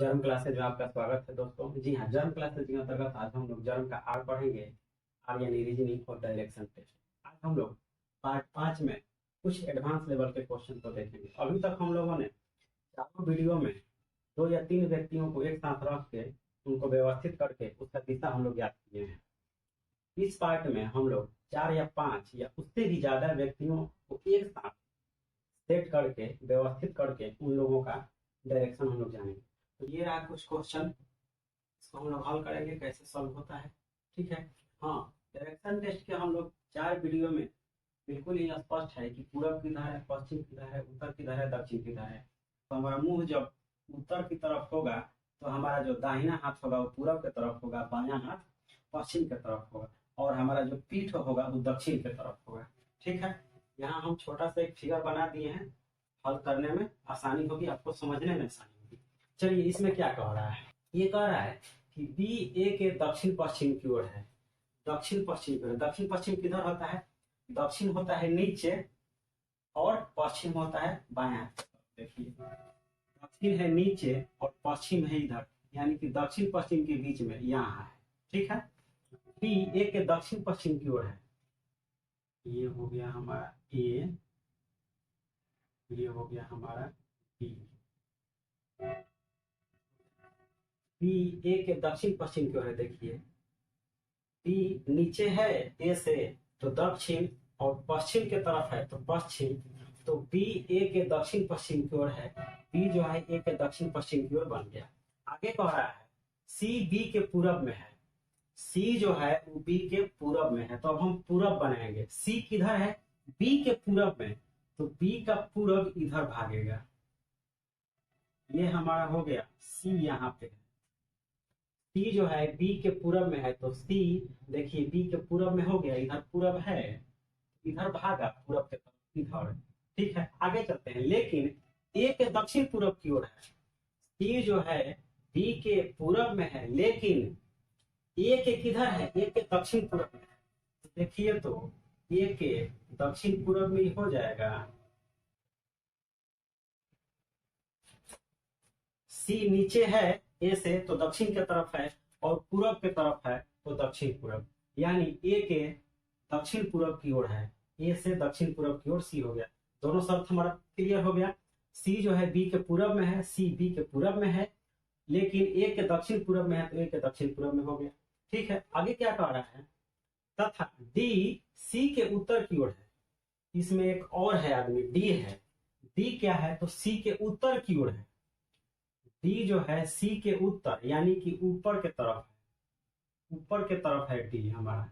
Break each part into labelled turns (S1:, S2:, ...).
S1: Germ classes में आपका स्वागत है दोस्तों। जी हाँ, जर्म क्लासेज के अंतर्गत आज हम लोग जर्म का आर पढ़ेंगे। आर यानी रीजनिंग और डायरेक्शन टेस्ट। आज हम लोग पार्ट 5 में कुछ एडवांस लेवल के क्वेश्चन को देखेंगे। अभी तक हम लोगों ने चारों वीडियो में 2 या 3 व्यक्तियों को एक साथ रख के उनको व्यवस्थित करके उसका दिशा हम लोग ज्ञात किए हैं। इस पार्ट में हम लोग 4 या 5 या उससे भी ज्यादा व्यक्तियों को एक साथ सेट करके व्यवस्थित करके उन लोगों का डायरेक्शन हम लोग जानेंगे। तो ये रहा कुछ क्वेश्चन, इसको हम लोग हल करेंगे कैसे सॉल्व होता है। ठीक है। हाँ, डायरेक्शन टेस्ट के हम लोग 4 वीडियो में बिल्कुल ही स्पष्ट है कि पूरब किधर है, पश्चिम किधर है, उत्तर किधर है, दक्षिण किधर है। तो हमारा मुंह जब उत्तर की तरफ होगा तो हमारा जो दाहिना हाथ होगा वो पूरब की तरफ होगा, बायां हाथ पश्चिम की तरफ होगा, और हमारा जो पीठ होगा वो दक्षिण की तरफ होगा। ठीक है। यहाँ हम छोटा सा एक फिगर बना दिए हैं, हल करने में आसानी होगी, आपको समझने में आसानी होगी। चलिए, इसमें क्या कह रहा है? ये कह रहा है कि बी ए के दक्षिण पश्चिम की ओर है। दक्षिण पश्चिम की ओर, दक्षिण पश्चिम किधर होता है? दक्षिण होता है नीचे और पश्चिम होता है बायां। देखिए, दक्षिण है नीचे और पश्चिम है इधर, यानी कि दक्षिण पश्चिम के बीच में यहाँ है। ठीक है। बी ए के दक्षिण पश्चिम की ओर है। ये हो गया हमारा ए, ये हो गया हमारा बी। बी ए के दक्षिण पश्चिम की ओर है। देखिए, बी नीचे है ए से तो दक्षिण, और पश्चिम के तरफ है तो पश्चिम। तो बी ए के दक्षिण पश्चिम की ओर है। बी जो है ए के दक्षिण पश्चिम की ओर बन गया। आगे कह रहा है सी बी के पूरब में है। सी जो है वो बी के पूरब में है, तो अब हम पूरब बनाएंगे। सी किधर है? बी के पूरब में, तो बी का पूरब इधर भागेगा। ये हमारा हो गया सी, यहाँ पे सी जो है बी के पूरब में है, तो सी देखिए बी के पूरब में हो गया, इधर पूरब है, इधर भागा पूरब के तरफ इधर। ठीक है, आगे चलते हैं। लेकिन ए के दक्षिण पूरब की ओर है। सी जो है बी के पूरब में है, लेकिन ए के किधर है? ए के दक्षिण पूरब में है। तो देखिए, तो ए के दक्षिण पूरब में हो जाएगा। सी नीचे है ए से तो दक्षिण की तरफ है, और पूरब की तरफ है तो दक्षिण पूरब, यानी ए के दक्षिण पूरब की ओर है। ए से दक्षिण पूरब की ओर सी हो गया। दोनों शर्त हमारा क्लियर हो गया। सी जो है बी के पूरब में है, सी बी के पूरब में है, लेकिन ए के दक्षिण पूरब में है तो ए के दक्षिण पूरब में हो गया। ठीक है, आगे क्या कह रहा है? तथा डी सी के उत्तर की ओर है। इसमें एक और है आदमी, डी है। डी क्या है? तो सी के उत्तर की ओर है। डी जो है सी के उत्तर, यानी कि ऊपर के तरफ है, ऊपर के तरफ है डी हमारा।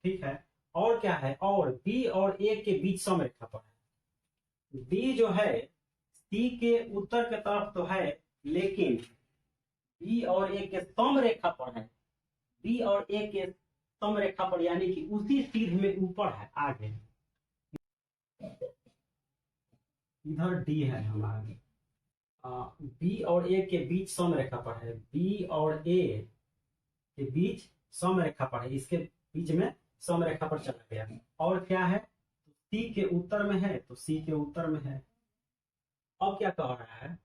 S1: ठीक है। और क्या है? और बी और ए के बीच समरेखा पर है। डी जो है सी के उत्तर के तरफ तो है, लेकिन बी और ए के समरेखा पर है। बी और ए के समरेखा पर, यानी कि उसी सीध में ऊपर है, आगे इधर डी है हमारा। बी और ए के बीच समरेखा पर है। बी और ए के बीच समरेखा पर है, इसके बीच में समरेखा पर चला गया। और क्या है? सी के उत्तर में है, तो सी के उत्तर में है। अब क्या कह रहा है?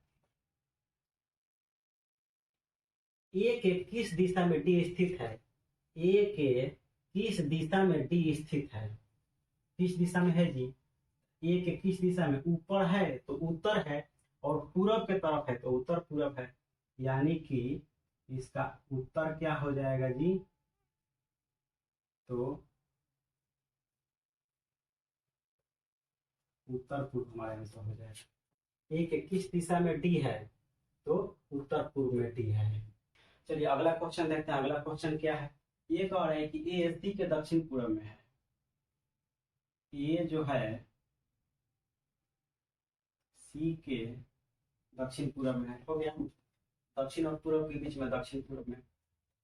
S1: ए के किस दिशा में डी स्थित है? ए के किस दिशा में डी स्थित है? किस दिशा में है जी? ए के किस दिशा में? ऊपर है तो उत्तर है, और पूरब के तरफ है तो उत्तर पूरब है, यानी कि इसका उत्तर क्या हो जाएगा जी? तो उत्तर पूर्व हमारे आंसर हो जाएगा। ए के किस दिशा में डी है? तो उत्तर पूर्व में डी है। चलिए अगला क्वेश्चन देखते हैं। अगला क्वेश्चन क्या है? ये कह रहे हैं कि ए सी के दक्षिण पूर्व में है। ए जो है सी के दक्षिण पूर्व में है, हो गया। दक्षिण और पूर्व के बीच में दक्षिण पूर्व में।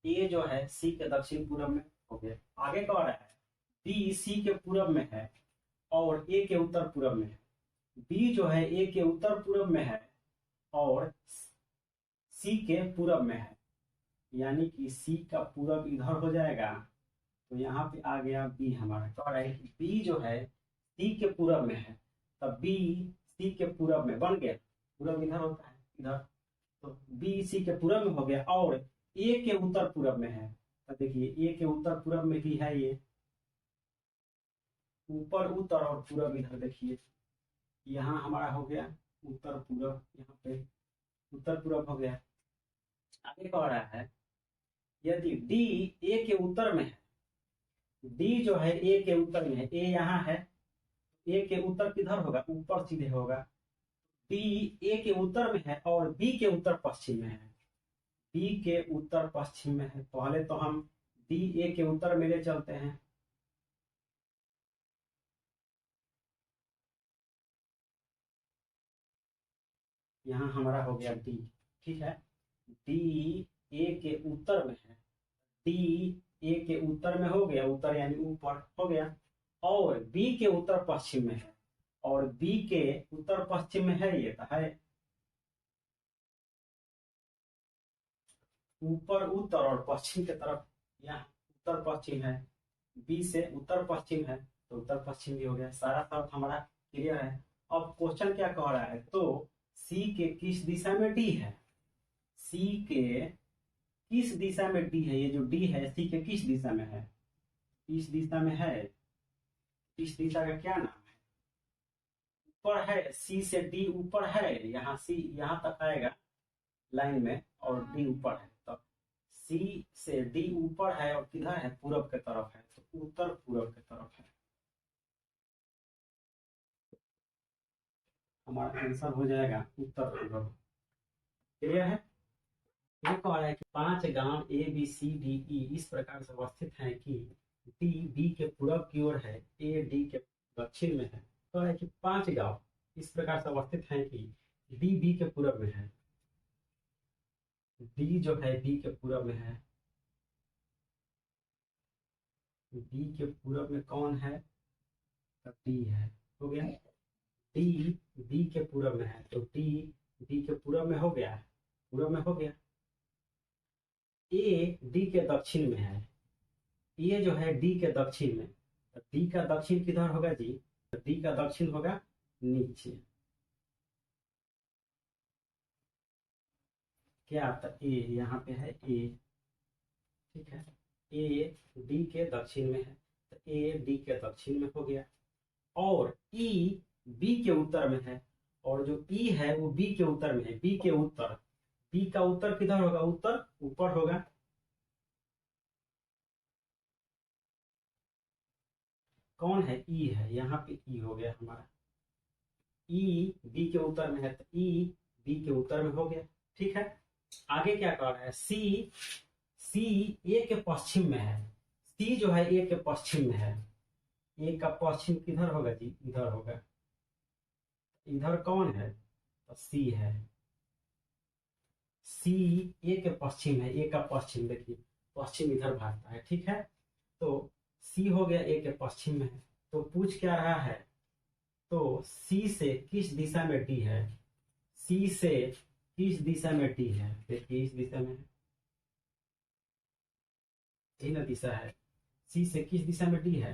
S1: ए जो है सी के दक्षिण पूर्व में, हो गया। आगे कह रहा है बी सी के पूर्व में है और ए के उत्तर पूर्व में है। बी जो है ए के उत्तर पूर्व में है और सी के पूर्व में है, यानी कि सी का पूरब इधर हो जाएगा। तो यहाँ पे आ गया बी हमारा। कह रहा है कि बी जो है सी के पूरब में है, तब बी सी के पूरब में बन गया। पूरब इधर होता है, इधर। तो बी सी के पूरब में हो गया, और ए के उत्तर पूरब में है। तो देखिए ए के उत्तर पूरब में भी है, ये ऊपर उत्तर और पूरब इधर देखिए, यहाँ हमारा हो गया उत्तर पूरब, यहाँ पे उत्तर पूरब हो गया। आगे कह रहा है यदि डी ए के उत्तर में है, डी जो है ए के उत्तर में है, ए यहाँ है, ए के उत्तर किधर होगा, ऊपर सीधे होगा। डी ए के उत्तर में है और बी के उत्तर पश्चिम में है, बी के उत्तर पश्चिम में है। पहले तो हम डी ए के उत्तर में ले चलते हैं, यहाँ हमारा हो गया डी, ठीक है। डी ए के उत्तर में है, डी ए के उत्तर में हो गया, उत्तर यानी ऊपर हो गया, और बी के उत्तर पश्चिम में है, और बी के उत्तर पश्चिम में है, ये तो है ऊपर उत्तर और पश्चिम की तरफ, यहाँ उत्तर पश्चिम है, बी से उत्तर पश्चिम है तो उत्तर पश्चिम भी हो गया। सारा शब्द हमारा क्लियर है। अब क्वेश्चन क्या कह रहा है, तो सी के किस दिशा में डी है, सी के किस दिशा में डी है, ये जो डी है सी के किस दिशा में है, इस दिशा में है। इस दिशा का क्या नाम है, ऊपर है, सी से डी ऊपर है, यहाँ सी यहाँ तक आएगा लाइन में, और डी ऊपर है, तो सी से डी ऊपर है और किधर है, पूरब के तरफ है, तो उत्तर पूरब के तरफ है। हमारा आंसर हो जाएगा उत्तर पूरब। क्लियर है। ये कह रहा है कि 5 गांव ए बी सी डी ई इस प्रकार से अवस्थित हैं कि डी बी के पूरब की ओर है, ए डी के दक्षिण में है। तो है कि 5 गांव इस प्रकार से अवस्थित हैं कि डी बी के पूरब में है, डी जो है बी के पूरब में है, बी के पूरब में कौन है, तो डी है, हो गया। डी बी के पूरब में है, तो डी बी के पूरब में हो गया, पूरब में हो गया। ए डी के दक्षिण में है, ए जो है डी के दक्षिण में, तो डी का दक्षिण किधर होगा जी, तो डी का दक्षिण होगा नीचे, क्या, तो ए यहाँ पे है ए, ठीक है। ए डी के दक्षिण में है, तो ए डी के दक्षिण में हो गया, और ई बी के उत्तर में है, और जो ई है वो बी के उत्तर में है, बी के उत्तर, बी का उत्तर किधर होगा, उत्तर ऊपर होगा, कौन है, ई है, यहाँ पे ई हो गया हमारा, ई बी के उत्तर में है, तो ई बी के उत्तर में हो गया, ठीक है। आगे क्या कर रहा है, सी सी ए के पश्चिम में है, सी जो है ए के पश्चिम में है, ए का पश्चिम किधर होगा जी, इधर होगा, इधर कौन है, तो सी है, सी ए के पश्चिम है, ए का पश्चिम देखिए पश्चिम इधर भागता है, ठीक है। तो सी हो गया ए के पश्चिम में है, तो पूछ क्या रहा है, तो सी से किस दिशा में डी है, सी से किस दिशा में डी है, देखिए इस दिशा में, यही ना दिशा है, सी से किस दिशा में डी है,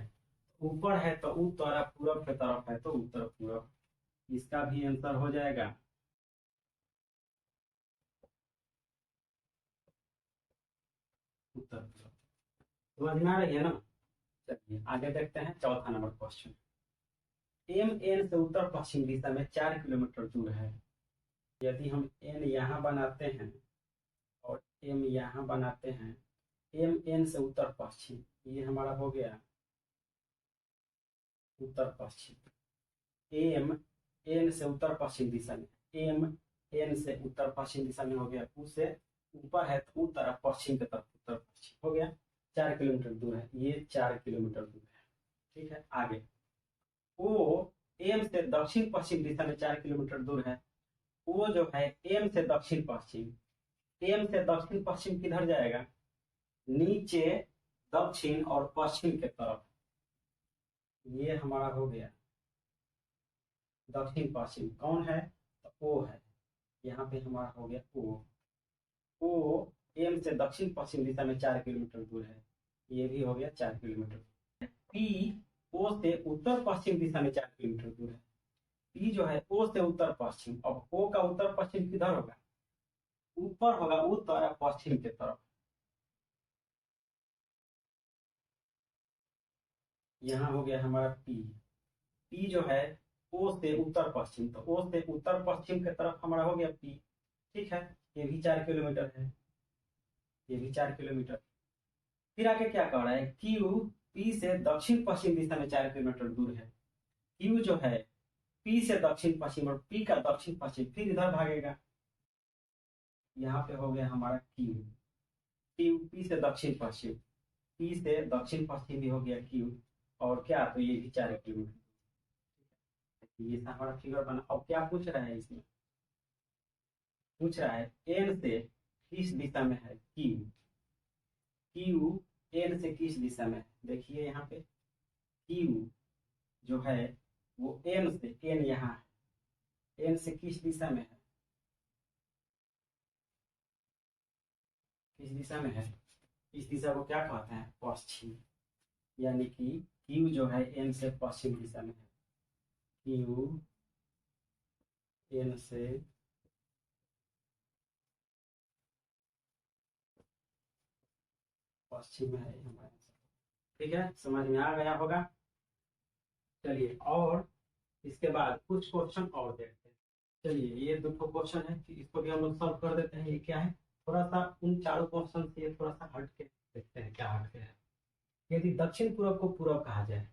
S1: ऊपर है तो उत्तर, पूरब की तरफ है तो उत्तर पूरब, इसका भी आंसर हो जाएगा उत्तर पूरब। समझ में आ रही है ना। चलिए आगे देखते हैं चौथा नंबर क्वेश्चन। एम एन से उत्तर पश्चिम दिशा में 4 किलोमीटर दूर है। यदि हम एन यहाँ बनाते हैं और एम यहाँ बनाते हैं, एम एन से उत्तर पश्चिम, ये हमारा हो गया उत्तर पश्चिम, एम एन से उत्तर पश्चिम दिशा में, एम एन से उत्तर पश्चिम दिशा में हो गया, उससे ऊपर है तो उत्तर, पश्चिम की तरफ उत्तर पश्चिम हो गया, 4 किलोमीटर दूर है, ये 4 किलोमीटर दूर है, ठीक है। आगे ओ एम से दक्षिण पश्चिम दिशा में 4 किलोमीटर दूर है, वो जो है एम से दक्षिण पश्चिम, एम से दक्षिण पश्चिम किधर जाएगा, नीचे दक्षिण और पश्चिम के तरफ, ये हमारा हो गया दक्षिण पश्चिम, कौन है, तो ओ है, यहाँ पे हमारा हो गया ओ, ओ एम से दक्षिण पश्चिम दिशा में 4 किलोमीटर दूर है, ये भी हो गया 4 किलोमीटर। पी ओ से उत्तर पश्चिम दिशा में 4 किलोमीटर दूर है, पी जो है ओ से उत्तर पश्चिम, अब ओ का उत्तर पश्चिम किधर होगा, ऊपर होगा उत्तर और पश्चिम की तरफ। यहाँ हो गया हमारा पी। पी जो है ओ से उत्तर पश्चिम, तो ओ से उत्तर पश्चिम की तरफ हमारा हो गया पी। ठीक है, ये भी 4 किलोमीटर है, ये भी 4 किलोमीटर। फिर आगे क्या कह रहा है, क्यू पी से दक्षिण पश्चिम दिशा में 4 किलोमीटर दूर है। क्यू जो है पी से दक्षिण पश्चिम और पी का दक्षिण पश्चिम, फिर इधर भागेगा। यहाँ पे हो गया हमारा क्यू। क्यू पी से दक्षिण पश्चिम, पी से दक्षिण पश्चिम भी हो गया क्यू। और क्या, तो ये भी 4 किलोमीटर। ये हमारा फिगर बना। अब क्या पूछ रहा है इसमें, पूछ रहा है एन से किस दिशा में है क्यू। क्यू एन से किस दिशा में है, देखिए यहाँ पे क्यू जो है वो एन से, एन यहाँ है, एन से किस दिशा में है, किस दिशा में है, इस दिशा को क्या कहते हैं, पश्चिम। यानी कि क्यू जो है एन से पश्चिम दिशा में है। क्यू एन से पश्चिम में है हमारे। ठीक है, समझ में आ गया होगा। चलिए, और इसके बाद कुछ क्वेश्चन और देखते हैं। चलिए, ये 2 क्वेश्चन है कि इसको भी हम लोग सॉल्व कर देते हैं। ये क्या है, थोड़ा सा उन चारों क्वेश्चन से ये थोड़ा सा हट के देखते हैं क्या हट के है। यदि दक्षिण पूर्व को पूरब कहा जाए,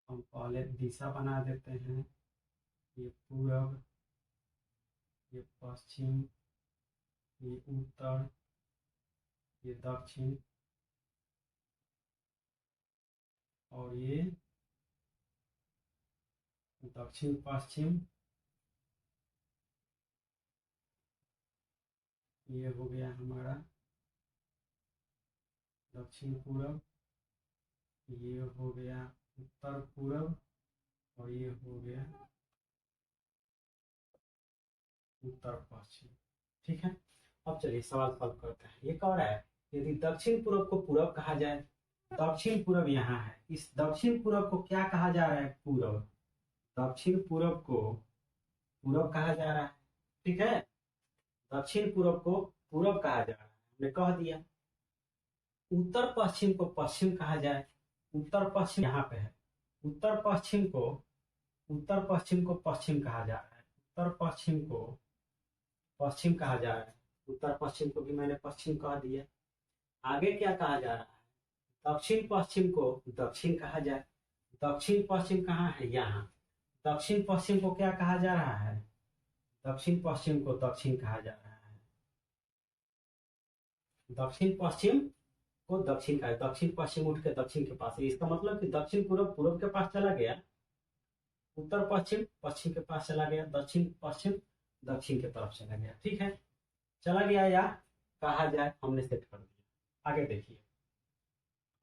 S1: हम पहले दिशा बना देते हैं। ये पूरब, ये पश्चिम, ये उत्तर, ये दक्षिण, और ये दक्षिण पश्चिम। ये हो गया हमारा दक्षिण पूरब, ये हो गया उत्तर पूरब, और ये हो गया उत्तर पश्चिम। ठीक है, अब चलिए सवाल सॉल्व करते हैं। ये कह रहा है यदि दक्षिण पूरब को पूरब कहा जाए, दक्षिण पूरब यहाँ है, इस दक्षिण पूरब को क्या कहा जा रहा है, पूरब। दक्षिण पूरब को पूरब कहा जा रहा है। ठीक है, दक्षिण पूरब को पूरब कहा जा रहा है, हमने कह दिया। उत्तर पश्चिम को पश्चिम कहा जाए, उत्तर पश्चिम यहाँ पे है, उत्तर पश्चिम को, उत्तर पश्चिम को पश्चिम कहा जा रहा है, उत्तर पश्चिम को पश्चिम कहा जा रहा है। उत्तर पश्चिम को भी मैंने पश्चिम कह दिया। आगे क्या कहा जा रहा है, दक्षिण पश्चिम को दक्षिण कहा जाए। दक्षिण पश्चिम कहाँ है, यहाँ। दक्षिण पश्चिम को क्या कहा जा रहा है, दक्षिण पश्चिम को दक्षिण कहा जा रहा है। दक्षिण पश्चिम को दक्षिण का, दक्षिण पश्चिम उठ के दक्षिण के पास है। इसका मतलब कि दक्षिण पूर्व पूर्व के पास चला गया, उत्तर पश्चिम पश्चिम के पास चला गया, दक्षिण पश्चिम दक्षिण की तरफ चला गया। ठीक है, चला गया या कहा जाए, हमने सेट कर दिया। आगे देखिए,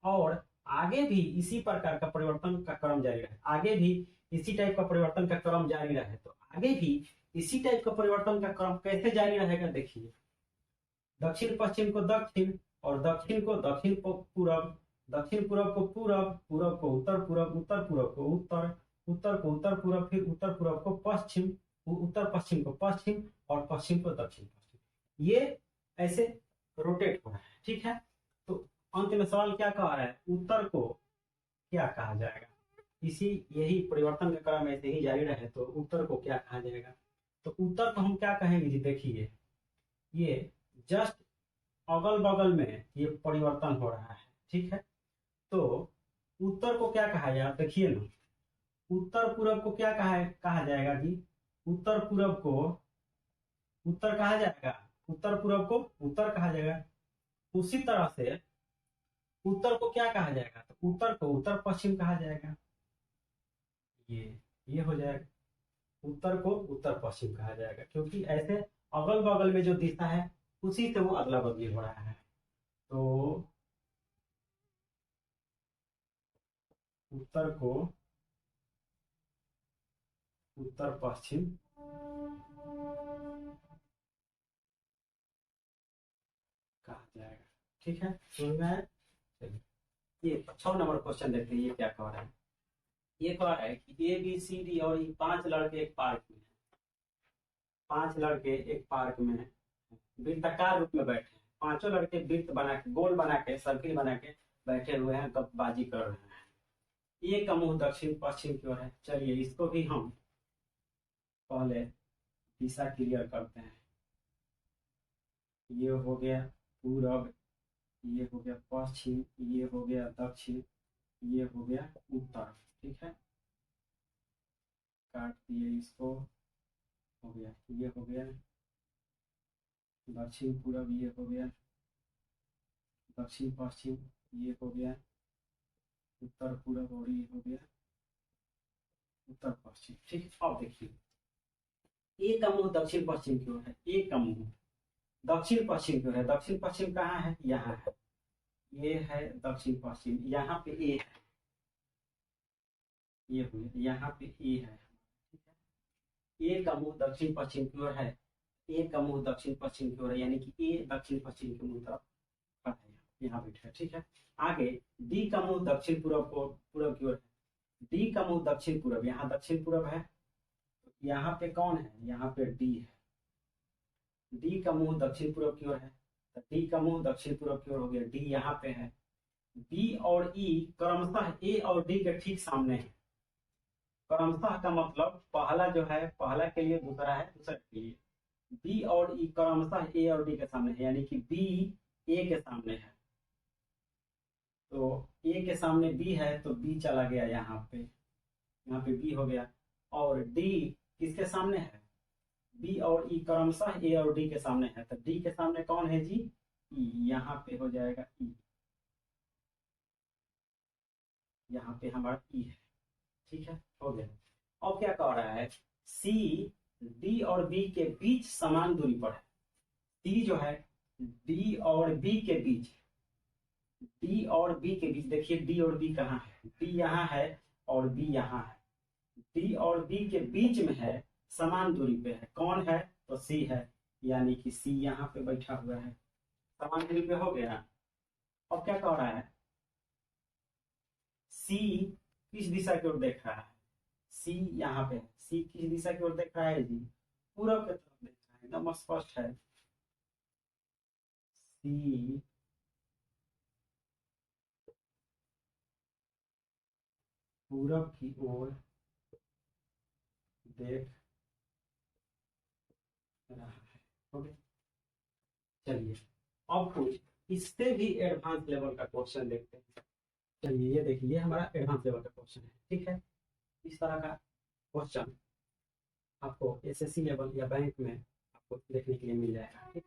S1: और आगे भी इसी प्रकार का परिवर्तन का क्रम जारी रहे, आगे भी इसी टाइप का परिवर्तन का क्रम जारी रहे, तो आगे भी इसी टाइप का परिवर्तन का क्रम कैसे जारी रहेगा, देखिए। दक्षिण पश्चिम को दक्षिण, और दक्षिण को दक्षिण पूरब, दक्षिण पूरब को पूरब, पूरब को उत्तर पूरब, उत्तर पूरब को उत्तर, उत्तर को उत्तर पूरब, फिर उत्तर पूरब को पश्चिम, उत्तर पश्चिम को पश्चिम, और पश्चिम को दक्षिण पश्चिम। ये ऐसे रोटेट हो रहा है। ठीक है, तो अंत में सवाल क्या कह रहा है, उत्तर को क्या कहा जाएगा। इसी यही परिवर्तन का क्रम ऐसे ही जारी रहे तो उत्तर को क्या कहा जाएगा। तो उत्तर को हम क्या कहेंगे जी, देखिए ये जस्ट अगल बगल में ये परिवर्तन हो रहा है। ठीक है, तो उत्तर को क्या कहा जाएगा, देखिए ना, उत्तर पूरब को क्या कहा जाएगा जी, उत्तर पूरब को उत्तर कहा जाएगा, उत्तर पूरब को उत्तर कहा जाएगा। उसी तरह से उत्तर को क्या कहा जाएगा, तो उत्तर को उत्तर पश्चिम कहा जाएगा। ये हो जाएगा, उत्तर को उत्तर पश्चिम कहा जाएगा, क्योंकि ऐसे अगल बगल में जो दिशा है उसी से वो अदला बदली हो रहा है। तो उत्तर को उत्तर पश्चिम कहा जाएगा। ठीक है, समझ में आया। चलिए। ये 6 नंबर क्वेश्चन देखते हैं, ये क्या कह रहा है। ये कह रहा है कि ए बी सी डी और ये 5 लड़के एक पार्क में हैं। 5 लड़के एक पार्क में हैं, वृत्ताकार रूप में बैठे हैं। पांचों लड़के वृत्त बना के, गोल बना के, सर्किल बना के बैठे हुए हैं, गपबाजी कर रहे हैं। एक का मुंह दक्षिण पश्चिम की ओर है। चलिए इसको भी हम पहले दिशा क्लियर करते हैं। ये हो गया पूरब, ये हो गया पश्चिम, ये हो गया दक्षिण, ये हो गया उत्तर। ठीक है, काट दिए इसको, हो गया ये हो गया दक्षिण पूरब, ये हो गया दक्षिण पश्चिम, ये हो गया उत्तर पूरब, और ये हो गया उत्तर पश्चिम। ठीक है, अब देखिए ए का मुंह दक्षिण पश्चिम की ओर है। ए का मुंह दक्षिण पश्चिम की ओर है। दक्षिण पश्चिम कहाँ है? यहाँ है। ये है दक्षिण पश्चिम, यहाँ पे ए है, ये हो गया, यहाँ पे ए है। ठीक है, ए का मुंह दक्षिण पश्चिम की ओर है। ए का मुंह दक्षिण पश्चिम की ओर है, यानी कि ए दक्षिण पश्चिम के मुंह तरफ खड़ा है, यहाँ बैठा है। ठीक है, आगे डी का मुंह दक्षिण पूरब को, पूरब की ओर है। डी का मुंह दक्षिण पूरब, यहाँ दक्षिण पूरब है, यहाँ पे कौन है? यहाँ पे डी है। डी का मुंह दक्षिण पूरब की ओर है, तो डी का मुंह दक्षिण पूरब की ओर हो गया। डी यहाँ पे है। बी और ई क्रमशः ए और डी के ठीक सामने है। क्रमशः का मतलब पहला जो है, पहला के लिए, दूसरा है दूसरे के लिए। बी और ई क्रमशः ए और डी के सामने है, यानी कि बी ए के सामने है। तो ए के सामने बी है, तो बी चला गया यहाँ पे, यहाँ पे बी हो गया। और डी किसके सामने है? बी और ई क्रमशः ए और डी के सामने है, तो डी के सामने कौन है जी? ई। यहाँ पे हो जाएगा ई, यहाँ पे हमारा ई है। ठीक है, हो गया। अब क्या कह रहा है? सी डी और बी के बीच समान दूरी पर है। सी जो है डी और बी के बीच, डी और बी के बीच, देखिए डी और बी कहाँ है? डी यहाँ है और बी यहाँ है। डी और बी के बीच में है, समान दूरी पे है। कौन है? तो सी है, यानी कि सी यहाँ पे बैठा हुआ है, समान दूरी पे हो गया। अब क्या कह रहा है? सी किस दिशा की ओर देख रहा है? सी यहाँ पे है। सी किस दिशा की ओर देख रहा है जी? पूरब की तरफ देख रहा है, एकदम स्पष्ट है। सी पूरब की ओर देख रहा है। ओके, चलिए अब कुछ इससे भी एडवांस लेवल का क्वेश्चन देखते हैं। चलिए ये देखिए, ये हमारा एडवांस लेवल का क्वेश्चन है। ठीक है, इस तरह का क्वेश्चन आपको एसएससी लेवल या बैंक में आपको देखने के लिए मिल जाएगा। ठीक,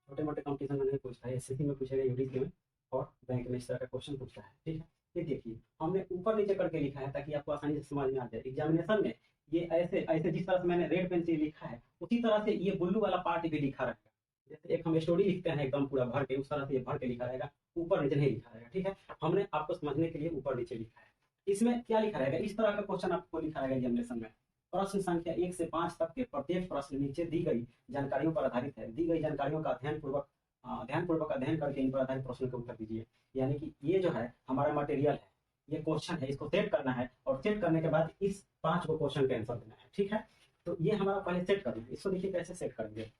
S1: छोटे मोटे कंपटीशन में नहीं पूछता है, एसएससी में पूछेगा, यूडीसी में और बैंक में इस तरह का क्वेश्चन पूछता है। ठीक है, ये देखिए हमने ऊपर नीचे करके लिखा है ताकि आपको आसानी से समझ में आ जाए। एग्जामिनेशन में ये ऐसे ऐसे जिस तरह से मैंने रेड पेन से लिखा है, उसी तरह से ये ब्लू वाला पार्ट भी लिखा रहेगा। जैसे एक हम स्टोरी लिखते हैं एकदम पूरा भर के, उस तरह से ये भर के लिखा रहेगा, ऊपर नीचे नहीं लिखा रहेगा। ठीक है, हमने आपको समझने के लिए ऊपर नीचे लिखा है। इसमें क्या लिखा रहेगा? इस तरह का क्वेश्चन आपको लिखा रहेगा एग्जामिनेशन में। प्रश्न संख्या 1 से 5 तक के प्रत्येक प्रश्न नीचे दी गई जानकारियों पर आधारित है। दी गई जानकारियों का ध्यानपूर्वक अध्ययन करके इन पर आधारित प्रश्नों के उत्तर दीजिए। यानी कि ये जो है हमारा मटेरियल है, ये क्वेश्चन है, इसको सेट करना है और सेट करने के बाद इस 5 को क्वेश्चन का आंसर देना है। ठीक है, तो ये हमारा पहले सेट करना है। इसको देखिए कैसे सेट करेंगे,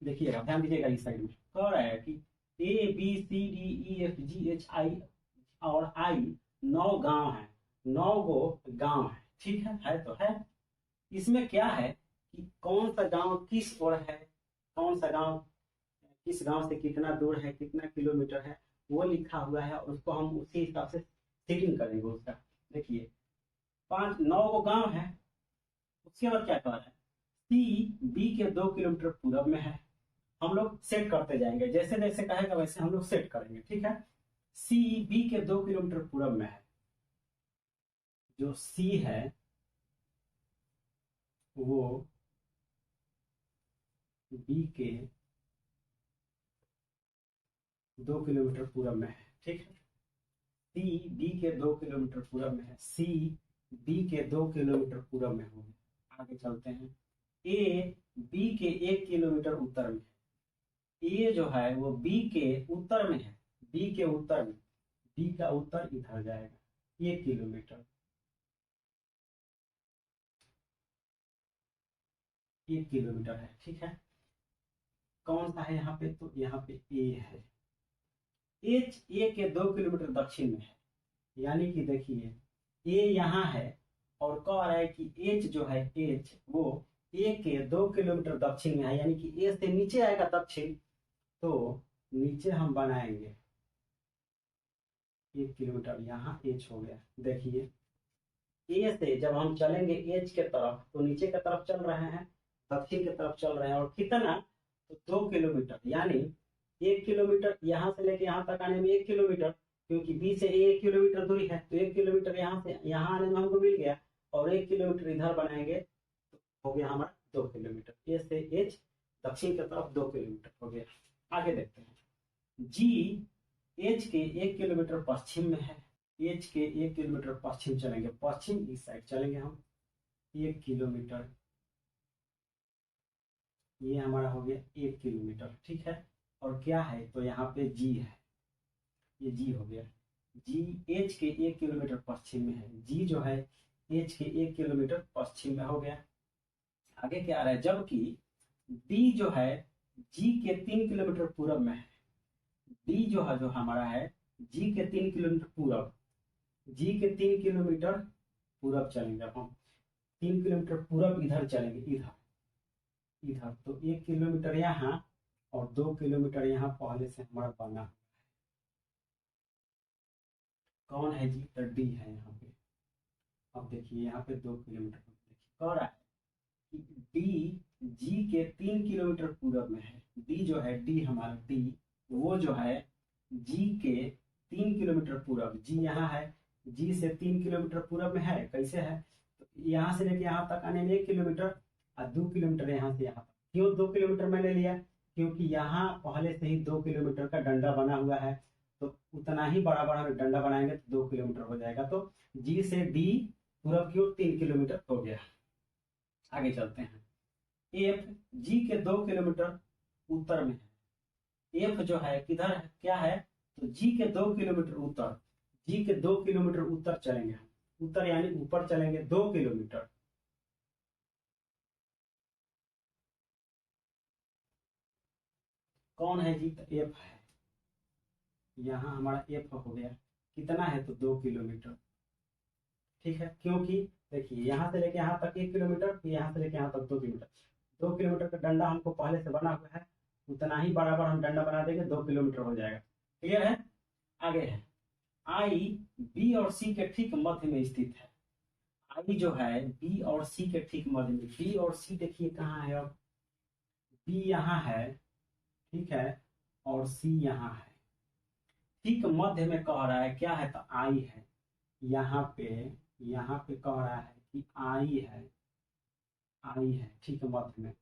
S1: देखिएगा, ध्यान दीजिएगा। इस साइड में कह रहा है कि A B C D E F G H I और आई 9 गांव है, 9 गो गांव है। ठीक है तो है। इसमें क्या है कि कौन सा गांव किस ओर है, कौन सा गांव किस गांव से कितना दूर है, कितना किलोमीटर है, वो लिखा हुआ है और उसको हम उसी हिसाब से सेटिंग करेंगे उसका। देखिए 9 गो गांव है। उसके बाद क्या कह रहा है? सी बी के 2 किलोमीटर पूरब में है। हम लोग सेट करते जाएंगे, जैसे जैसे कहेगा वैसे हम लोग सेट करेंगे। ठीक है, सी बी के 2 किलोमीटर पूरब में है। जो सी है वो बी के 2 किलोमीटर पूरब में है। ठीक है, सी बी के 2 किलोमीटर पूरब में है। सी बी के 2 किलोमीटर पूरब में होगा। आगे चलते हैं। ए बी के 1 किलोमीटर उत्तर में है। ए जो है वो बी के उत्तर में है, डी के उत्तर में, डी का उत्तर इधर जाएगा 1 किलोमीटर, 1 किलोमीटर है। ठीक है, कौन सा है यहाँ पे, तो यहाँ पे ए है। एच ए के 2 किलोमीटर दक्षिण में है, यानी कि देखिए ए यहाँ है और कह रहा है कि एच जो है, एच वो ए के 2 किलोमीटर दक्षिण में है, यानी कि ए से नीचे आएगा दक्षिण, तो नीचे हम बनाएंगे 1 किलोमीटर, यहाँ एच हो गया। देखिए ए से जब हम चलेंगे एच के तरफ तो नीचे की तरफ चल रहे हैं, दक्षिण की तरफ चल रहे हैं, और कितना, तो 2 किलोमीटर, यानी 1 किलोमीटर यहाँ से लेके यहाँ तक आने में 1 किलोमीटर, क्योंकि बी से 1 किलोमीटर दूरी है, तो 1 किलोमीटर यहाँ से यहाँ आने में हमको मिल गया, और 1 किलोमीटर इधर बनाएंगे तो हो गया हमारा 2 किलोमीटर। ए से एच दक्षिण की तरफ 2 किलोमीटर हो गया। आगे देखते हैं, जी एच के 1 किलोमीटर पश्चिम में है, एच के 1 किलोमीटर पश्चिम चलेंगे, पश्चिम इस साइड चलेंगे हम 1 किलोमीटर, ये हमारा हो गया 1 किलोमीटर। ठीक है, और क्या है, तो यहाँ पे जी है, ये जी हो गया। जी एच के 1 किलोमीटर पश्चिम में है, जी जो है एच के 1 किलोमीटर पश्चिम में हो गया। आगे क्या आ रहा है, जबकि डी जो है जी के 3 किलोमीटर पूरब में है, डी जो है, जो हमारा है जी के 3 किलोमीटर पूरब, जी के 3 किलोमीटर पूरब चलेंगे हम, 3 किलोमीटर पूरब इधर चलेंगे, इधर इधर, तो 1 किलोमीटर यहाँ और 2 किलोमीटर यहाँ पहले से हमारा बना है। कौन है जी, तो डी है यहाँ पे। अब देखिए यहाँ पे 2 किलोमीटर देखिए कह रहा है कि डी जी के 3 किलोमीटर पूरब में है, डी जो है, डी हमारा डी वो जो है जी के 3 किलोमीटर पूरब, जी यहाँ है, जी से 3 किलोमीटर पूरब में है, कैसे है, तो यहाँ से लेके यहाँ तक आने में 1 किलोमीटर और 2 किलोमीटर यहाँ से यहाँ तक। क्यों 2 किलोमीटर मैंने लिया, क्योंकि यहाँ पहले से ही 2 किलोमीटर का डंडा बना हुआ है, तो उतना ही बड़ा बड़ा हम डंडा बनाएंगे तो 2 किलोमीटर हो जाएगा, तो जी से डी पूरब की ओर 3 किलोमीटर हो गया। आगे चलते हैं, एफ जी के 2 किलोमीटर उत्तर में है, एफ जो है किधर है, क्या है, तो जी के 2 किलोमीटर उत्तर, जी के 2 किलोमीटर उत्तर चलेंगे, उत्तर यानी ऊपर चलेंगे 2 किलोमीटर। कौन है जी, तो एफ है, यहाँ हमारा एफ हो गया, कितना है, तो 2 किलोमीटर। ठीक है, क्योंकि देखिए यहाँ से लेके यहाँ तक 1 किलोमीटर, फिर यहाँ से लेके यहाँ तक 2 किलोमीटर, 2 किलोमीटर का डंडा हमको पहले से बना हुआ है, उतना ही बराबर हम डंडा बना देंगे, 2 किलोमीटर हो जाएगा। क्लियर है। आगे है, आई बी और सी के ठीक मध्य में स्थित है, आई जो है बी और सी के ठीक मध्य में, बी और सी देखिए कहाँ है, अब बी यहाँ है, ठीक है, और सी यहाँ है, ठीक मध्य में कह रहा है, क्या है, तो आई है, यहाँ पे कह रहा है कि आई है, आई है ठीक मध्य में,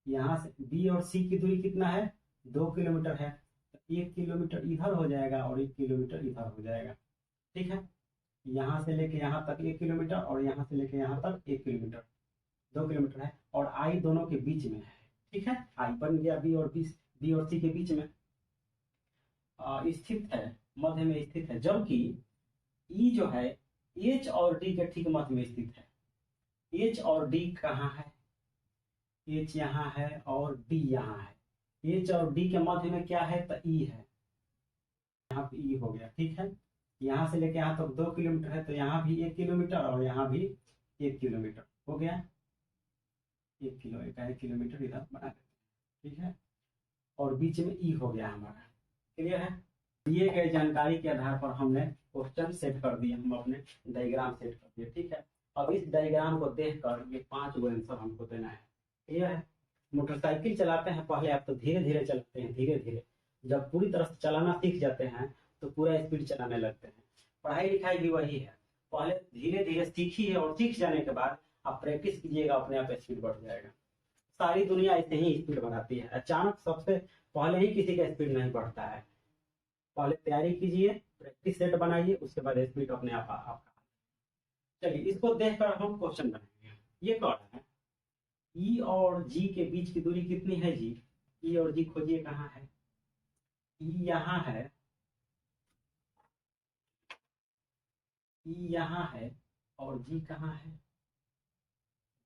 S1: यहाँ से बी और सी की दूरी कितना है, 2 किलोमीटर है, तो 1 किलोमीटर इधर हो जाएगा और 1 किलोमीटर इधर हो जाएगा। ठीक है, यहाँ से लेके यहाँ तक 1 किलोमीटर और यहाँ से लेके यहाँ तक 1 किलोमीटर, 2 किलोमीटर है, और आई दोनों के बीच में है। ठीक है, आई बन गया बी और सी के बीच में स्थित है, मध्य में स्थित है, जबकि ई जो है एच और डी के ठीक मध्य में स्थित है। एच और डी कहाँ है, एच यहाँ है और डी यहाँ है, एच और डी के मध्य में क्या है, तो ई है, यहाँ पे ई हो गया। ठीक है, यहाँ से लेके यहाँ तक 2 किलोमीटर है, तो यहाँ भी 1 किलोमीटर और यहाँ भी 1 किलोमीटर हो गया, 1 किलोमीटर इधर बना देते हैं। ठीक है, और बीच में ई हो गया हमारा। क्लियर है। दिए गए जानकारी के आधार पर हमने क्वेश्चन सेट कर दिए, हम अपने डायग्राम सेट कर दिए। ठीक है, अब इस डायग्राम को देखकर ये 5 गो आंसर हमको देना है। क्लियर है। मोटरसाइकिल चलाते हैं पहले आप तो धीरे धीरे चलाते हैं, धीरे धीरे, जब पूरी तरह से चलाना सीख जाते हैं तो पूरा स्पीड चलाने लगते हैं। पढ़ाई लिखाई भी वही है, पहले धीरे धीरे सीखिए और सीख जाने के बाद आप प्रैक्टिस कीजिएगा, अपने आप स्पीड बढ़ जाएगा। सारी दुनिया ऐसे ही स्पीड बढ़ाती है, अचानक सबसे पहले ही किसी का स्पीड नहीं बढ़ता है। पहले तैयारी कीजिए, प्रैक्टिस सेट बनाइए, उसके बाद स्पीड अपने आप आपका। चलिए इसको देखकर हम क्वेश्चन बनाएंगे। ये कह रहा है ई और जी के बीच की दूरी कितनी है जी, ई और जी खोजिए कहाँ है, ई यहाँ है ई यहाँ है और जी कहाँ है,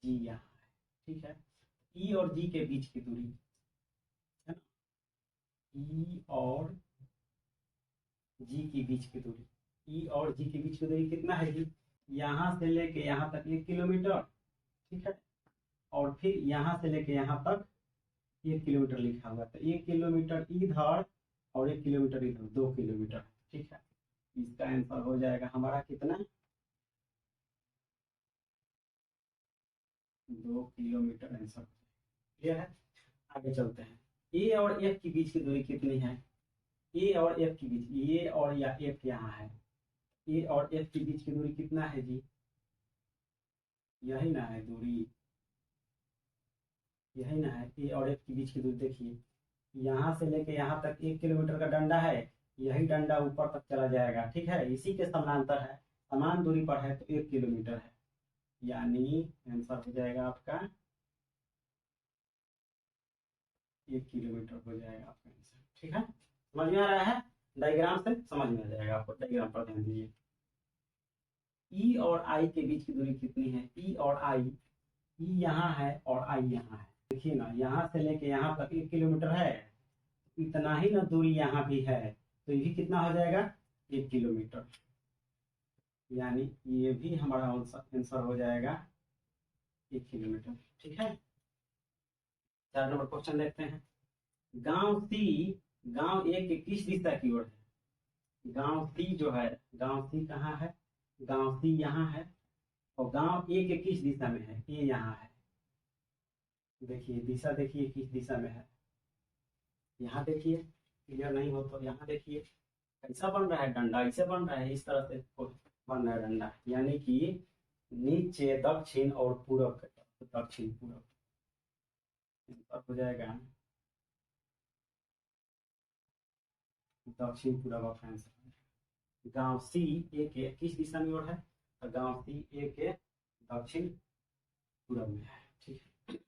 S1: जी यहाँ है, ठीक है। ई और जी के बीच की दूरी है ना, ई और जी के बीच की दूरी, ई और जी के बीच की दूरी कितना है जी, यहाँ से लेके यहाँ तक 1 किलोमीटर, ठीक है। और फिर यहाँ से लेके यहाँ तक 1 किलोमीटर लिखा हुआ था, 1 किलोमीटर इधर और 1 किलोमीटर इधर, 2 किलोमीटर, ठीक है। इसका आंसर हो जाएगा हमारा कितना, 2 किलोमीटर आंसर। क्लियर है। आगे चलते हैं। ए और एफ के बीच की दूरी कितनी है, ए और एफ के बीच, ये और या एफ यहाँ है, ए और एफ के बीच की दूरी कितना है जी, यही ना है दूरी, यही ना है। ए और एफ के बीच की दूरी देखिए, यहाँ से लेके यहाँ तक 1 किलोमीटर का डंडा है, यही डंडा ऊपर तक चला जाएगा, ठीक है। इसी के समानांतर है, समान दूरी पर है, तो 1 किलोमीटर है, यानी आंसर हो जाएगा आपका 1 किलोमीटर हो जाएगा आपका आंसर, ठीक है। समझ में आ रहा है, डायग्राम से समझ में आ जाएगा आपको, डायग्राम पर ध्यान दीजिए। ई और आई के बीच की दूरी कितनी है, ई और आई, ई यहाँ है और आई यहाँ है, देखिए ना, यहाँ से लेके यहाँ तक 1 किलोमीटर है, इतना ही ना दूरी यहाँ भी है, तो ये भी कितना हो जाएगा, 1 किलोमीटर, यानी ये भी हमारा आंसर हो जाएगा 1 किलोमीटर, ठीक है। 4 नंबर क्वेश्चन देखते हैं। गांव सी, गांव ए के किस दिशा की ओर है, गांव सी जो है, गांव सी कहाँ है, गांव सी यहाँ है, और गांव ए के किस दिशा में है, ए यहाँ है। देखिए दिशा, देखिए किस दिशा में है, यहाँ देखिए, क्लियर नहीं हो तो यहाँ देखिए, कैसा बन रहा है डंडा, ऐसे बन रहा है, इस तरह से बन रहा है डंडा, यानी कि नीचे दक्षिण और पूरब के तरफ, दक्षिण पूरब हो जाएगा, दक्षिण पूरब ऑफ आंसर। गांव सी ए के किस दिशा में ओर है, तो गांव सी ए के दक्षिण पूरब में है, ठीक है।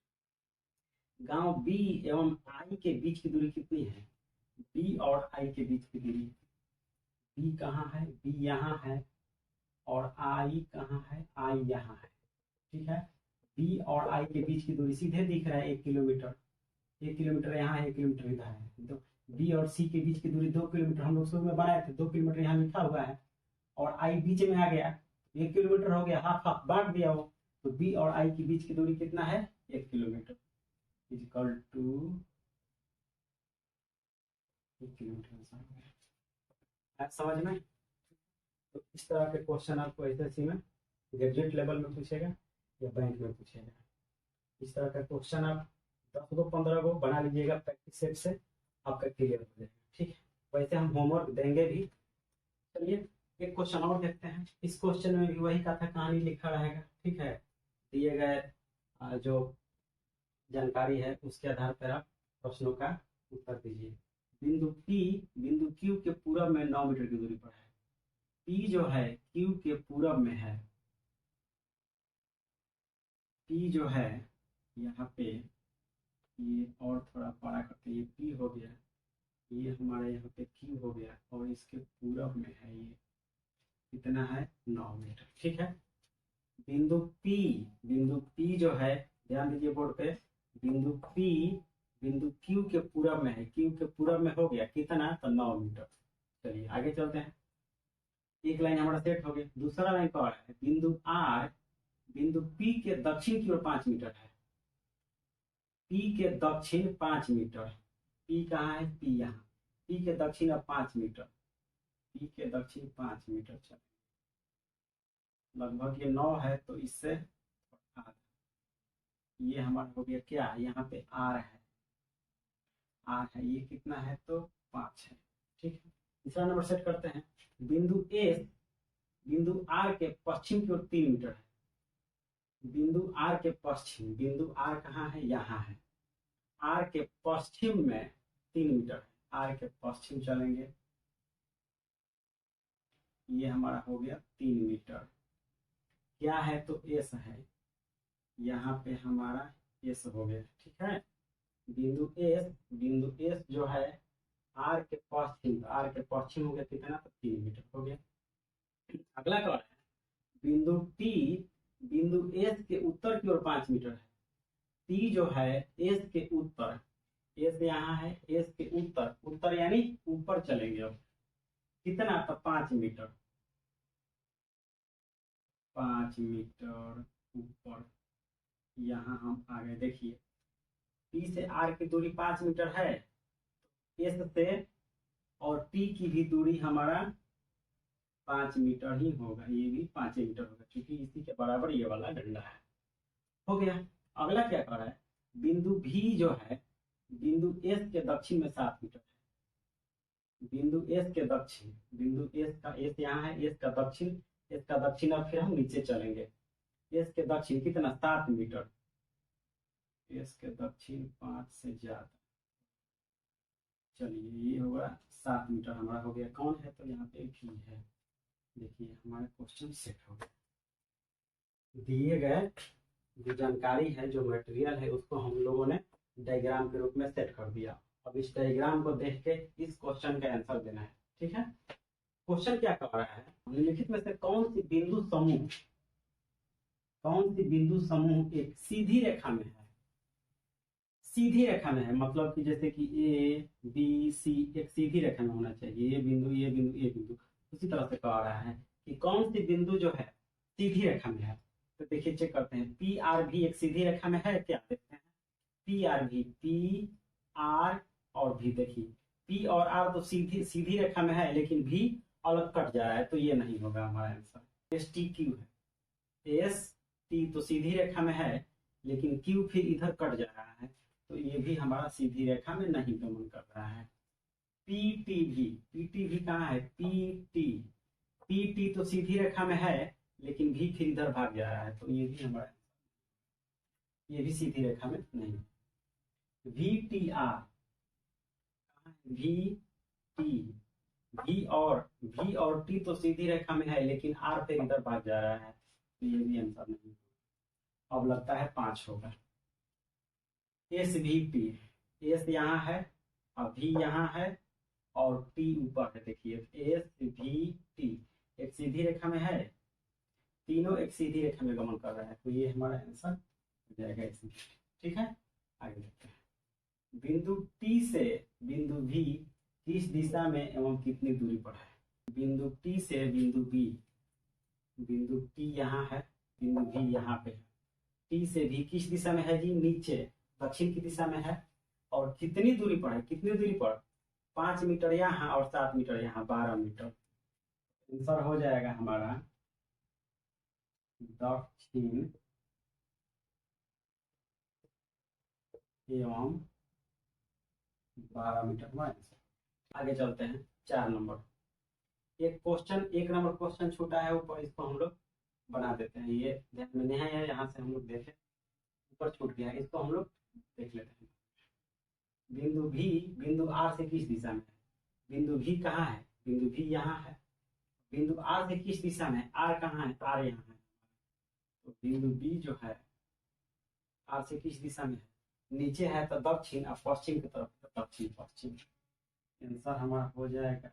S1: गांव बी एवं आई के बीच की दूरी कितनी है, बी और आई के बीच की दूरी, बी कहाँ है, बी यहाँ है, और आई कहाँ है, आई यहाँ है, ठीक है। बी और आई के बीच की दूरी सीधे दिख रहा है 1 किलोमीटर, 1 किलोमीटर यहाँ है, 1 किलोमीटर इधर है, तो बी और सी के बीच की दूरी 2 किलोमीटर हम लोग शुरू में बनाए थे, 2 किलोमीटर यहाँ लिखा हुआ है, और आई बीच में आ गया, 1 किलोमीटर हो गया, हाफ हाफ बांट दिया वो, तो बी और आई के बीच की दूरी कितना है, 1 किलोमीटर, इक्वल टू 1 किलोमीटर। समझ में। तो इस तरह के क्वेश्चन आपको एसएससी में ग्रेजुएट लेवल में पूछेगा या बैंक में पूछेगा, इस तरह का क्वेश्चन आप 10 गो 15 गो बना लीजिएगा प्रैक्टिस सेट से, आपका क्लियर हो जाएगा, ठीक है। वैसे हम होमवर्क देंगे भी। चलिए एक क्वेश्चन और देखते हैं। इस क्वेश्चन में भी वही कथा कहानी लिखा रहेगा, ठीक है। दिए गए जो जानकारी है उसके आधार पर आप प्रश्नों का उत्तर दीजिए। बिंदु P बिंदु Q के पूरब में 9 मीटर की दूरी पर है, P जो है Q के पूरब में है, P जो है यहाँ पे, ये और थोड़ा बड़ा करते, ये P हो गया, ये हमारे यहाँ पे Q हो गया, और इसके पूरब में है ये कितना है, 9 मीटर, ठीक है। बिंदु P जो है, ध्यान दीजिए बोर्ड पे, बिंदु P बिंदु Q के पूरब में है, Q के पूरब में हो गया कितना, तो 9 मीटर। चलिए आगे चलते हैं। एक लाइन हमारा सेट हो गया, दूसरा लाइन पर है बिंदु R बिंदु P के दक्षिण की ओर 5 मीटर है, P के दक्षिण 5 मीटर, P कहाँ है, P यहाँ, P के दक्षिण अब 5 मीटर, P के दक्षिण 5 मीटर, चल लगभग ये 9 है, तो इससे आधा, ये हमारा हो गया क्या, यहाँ पे R है, R है, ये कितना है, तो 5 है, ठीक है। तीसरा नंबर सेट करते हैं। बिंदु S बिंदु R के पश्चिम की ओर 3 मीटर है, बिंदु R के पश्चिम, बिंदु R कहाँ है, यहाँ है, R के पश्चिम में 3 मीटर है, R के पश्चिम चलेंगे, ये हमारा हो गया 3 मीटर, क्या है, तो S है, यहाँ पे हमारा S हो गया, ठीक है। बिंदु S जो है R के पश्चिम, R के पश्चिम हो गया कितना, तो 3 मीटर हो गया। अगला क्या है, बिंदु टी बिंदु एस के उत्तर की ओर 5 मीटर है। टी जो है एस के उत्तर, एस यहाँ है, एस के उत्तर, उत्तर यानी ऊपर चलेंगे। अब कितना? तो 5 मीटर, 5 मीटर ऊपर। यहाँ हम आगे देखिए, पी से आर की दूरी 5 मीटर है, एस से और टी की भी दूरी हमारा 5 मीटर ही होगा, ये भी 5 मीटर होगा क्योंकि इसी के बराबर ये वाला डंडा है। हो गया। अगला क्या कर रहा है? बिंदु भी जो है बिंदु एस के दक्षिण में 7 मीटर है। बिंदु एस के दक्षिण, बिंदु एस का, एस यहाँ है, एस का दक्षिण, एस का दक्षिण। अब फिर हम नीचे चलेंगे, एस के दक्षिण कितना? 7 मीटर। एस के दक्षिण 5 से ज्यादा, चलिए ये होगा 7 मीटर हमारा हो गया। कौन है? तो यहाँ पे भी है। देखिए हमारा क्वेश्चन सेट हो गया। दिए गए जो जानकारी है, जो मटेरियल है, उसको हम लोगों ने डायग्राम के रूप में सेट कर दिया। अब इस डायग्राम को देख के इस क्वेश्चन का आंसर देना है। ठीक है। क्वेश्चन क्या कर रहा है? निम्नलिखित में से कौन सी बिंदु समूह, कौन सी बिंदु समूह एक सीधी रेखा में है? सीधी रेखा में है मतलब कि जैसे कि ए बी सी एक सीधी रेखा में होना चाहिए, ये बिंदु ये बिंदु ये बिंदु। उसी तरह से कह रहा है कि कौन सी बिंदु जो है सीधी रेखा में है। तो देखिए चेक करते हैं, पी आर भी एक सीधी रेखा में है क्या? देखते हैं, पी आर भी, पी आर और भी। देखिए पी और आर तो सीधी सीधी रेखा में है, लेकिन भी अलग कट जा रहा है, तो ये नहीं होगा हमारा आंसर। एस टी क्यू है, एस टी तो सीधी रेखा में है, लेकिन क्यू फिर इधर कट जा रहा है, तो ये भी हमारा सीधी रेखा में नहीं गमन कर रहा है। पीटी भी कहाँ है? पीटी तो सीधी रेखा में है, लेकिन भी फिर इधर भाग जा रहा है, तो ये भी हमारा, ये भी सीधी रेखा में नहीं। V T R, V T, V और टी तो सीधी रेखा में है, लेकिन आर फिर इधर भाग जा रहा है, तो ये भी आंसर नहीं। अब लगता है 5 होगा। एस भी टी, एस यहाँ है और भी यहाँ है और टी ऊपर है। देखिए एस भी टी एक सीधी रेखा में है, तीनों एक सीधी रेखा में गमन कर रहा है, तो ये हमारा आंसर हो जाएगा इसमें। ठीक है, आगे देखते हैं। बिंदु टी से बिंदु भी किस दिशा में एवं कितनी दूरी पर है? बिंदु टी से बिंदु बी, बिंदु टी यहाँ है, बिंदु भी यहाँ पे है। टी से भी किस दिशा में है जी? नीचे, दक्षिण की दिशा में है। और कितनी दूरी पर है? कितनी दूरी पर? 5 मीटर यहाँ और 7 मीटर यहाँ, 12 मीटर। आंसर हो जाएगा हमारा दक्षिण एवं 12 मीटर हमारा आंसर। आगे चलते हैं 4 नंबर। एक क्वेश्चन, 1 नंबर क्वेश्चन छूटा है ऊपर, इसको हम लोग बना देते हैं। ये ध्यान में नहीं है, यहाँ से हम लोग देखें, ऊपर छूट गया है, इसको हम लोग देख लेते हैं। बिंदु भी बिंदु आर से किस दिशा में है? बिंदु भी कहाँ है? बिंदु भी यहाँ है। बिंदु आर से किस दिशा में है? आर कहाँ है? आर यहाँ है। तो बिंदु बी जो है आर से किस दिशा में है? नीचे है तो दक्षिण, और पश्चिम की तरफ तो दक्षिण पश्चिम। आंसर हमारा हो जाएगा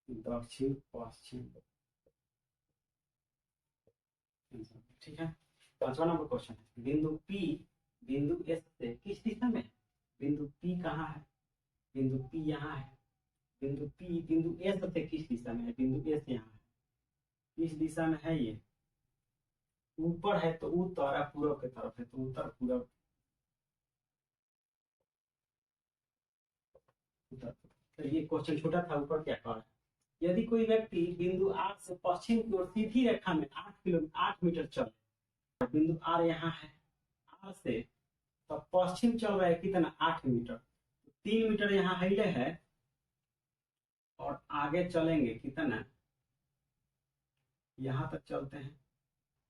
S1: दक्षिण पश्चिम। ठीक है। 5वां नंबर क्वेश्चन है, बिंदु पी बिंदु एस से किस दिशा में है? बिंदु पी कहाँ है? बिंदु पी यहाँ है। बिंदु पी बिंदु एस से किस दिशा में है? बिंदु एस यहाँ है। किस दिशा में है ये? ऊपर है तो उत्तर, और पूर्व की तरफ है तो उत्तर पूर्व, उत्तर। तो ये क्वेश्चन छोटा था, ऊपर क्या कहा है? यदि कोई व्यक्ति बिंदु आर से पश्चिम की ओर सीधी रेखा में 8 मीटर चले, बिंदु आर यहाँ है, आर से तो पश्चिम चल रहा है कितना? 8 मीटर। 3 मीटर यहाँ हिले है और आगे चलेंगे कितना? यहाँ तक चलते हैं,